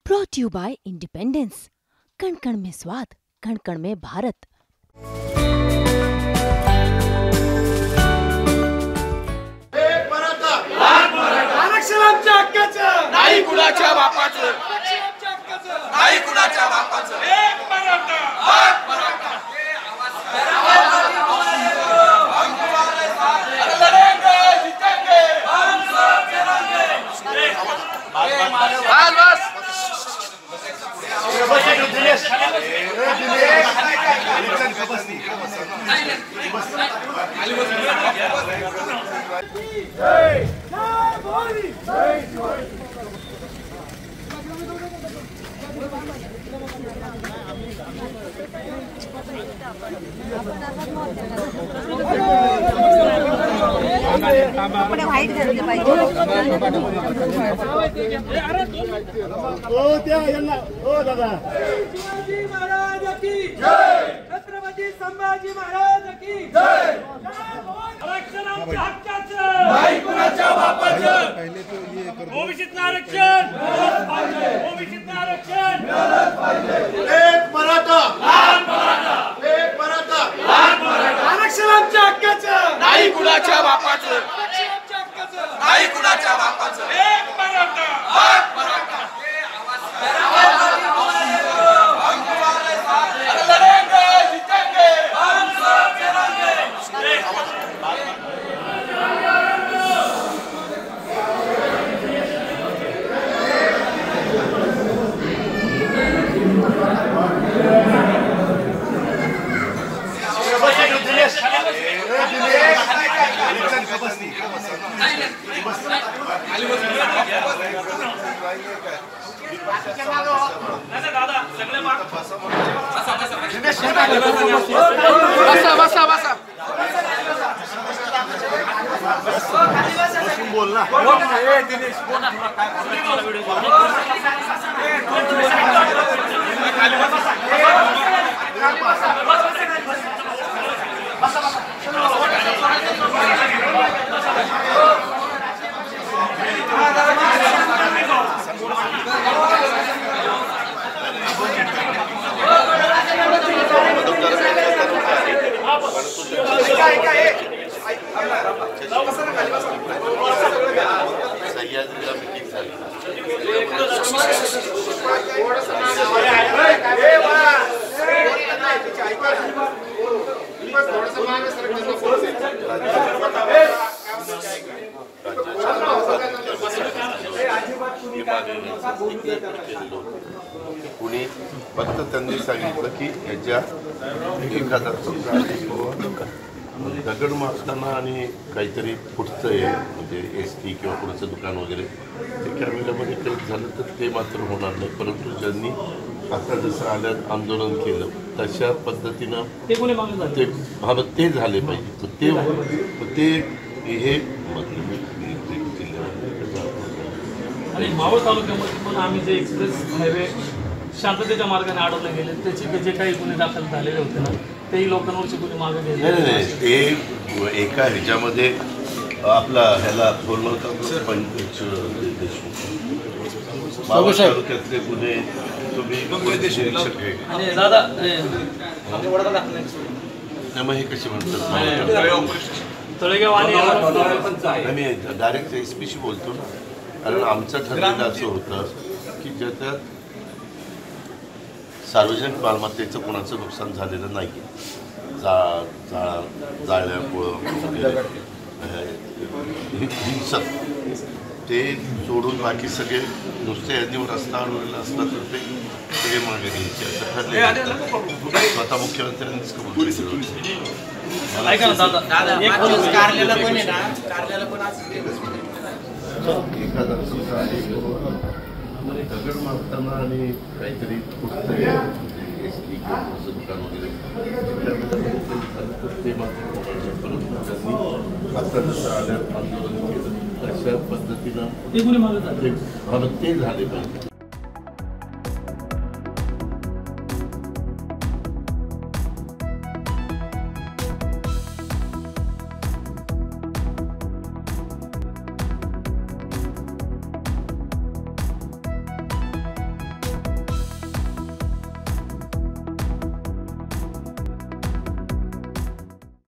Brought you bye independence. कण कण में स्वाद, कण कण में भारत। आरक्षण आमच्या हक्काचं नाही कुणाच्या बापाचं, नाही कुणाच्या बापाचं। एक मराठा, हाक मराठा, हम तुम्हारे साथ हैं, लड़ेंगे जीतेंगे, हम सब लड़ेंगे। बस बस कपडे व्हाईट घातले पाहिजे। शिवाजी महाराज की जय, छत्रपती संभाजी महाराज की जय। आरक्षण आमच्या हक्काचं नाही कुणाच्या बापाचं। ओबीसीचं आरक्षण मिळालंच पाहिजे, ओबीसीचं आरक्षण मिळालंच पाहिजे। एक मराठा, लहान मराठा, एक मराठा, लहान मराठा। आरक्षण आमच्या हक्काचं नाही कुणाच्या बापाचं, आरक्षण आमच्या हक्काचं नाही कुणाच्या बापाचं। एक मराठा, हाक मराठा, हम तुम्हारे साथ हैं, लड़ेंगे जीतेंगे, हम सब लड़ेंगे। बसा बसा बसा बोल ना। कुणी फक्त त्यांनी सांगितलं की याच्या 1000 दगड मारताना आणि काहीतरी पुढचं आहे म्हणजे एसटी किंवा पुढचं दुकान वगैरे ते कॅमेऱ्यामध्ये काही झालं तर ते मात्र होणार नाही। परंतु ज्यांनी आता जसं आल्यात आंदोलन केलं तशा पद्धतीनं ते झाले पाहिजे। ते हे आणि मावळ तालुक्यामध्ये पण आम्ही जे एक्सप्रेस हायवे शांततेच्या मार्गाने अडवले गेले त्याचे जे काही गुन्हे दाखल झालेले होते ना तेही लोकांवरची गुन्हे मागे गेले नाही ते एका ह्याच्यामध्ये आपला ह्याला मावळ तालुक्यातले गुन्हे तुम्ही आणि दादा मग हे कसे म्हणतात तळेगाव आणि मी डायरेक्ट एसपीशी बोलतो ना, कारण आमचं ठरलेलं असं होतं की ज्याच्यात सार्वजनिक मालमत्तेचं कोणाचं नुकसान झालेलं नाही आहे। जाळ्यामुळं हिंसक ते सोडून बाकी सगळे नुसते यांनी रस्ता अडवलेला असला तर ते सगळे मागे घ्यायचे असं ठरले। स्वतः मुख्यमंत्र्यांनीच कबूल केलं। ऐका ना दादा दगड मारताना आणि काहीतरी पुढचं एसटी किंवा पुढचं दुकान वगैरे ते मात्र परंतु त्यांनी आता जसं आल्यात आंदोलन केलं तशा पद्धतीनं ते गुन्हे मागे ते झाले पाहिजे।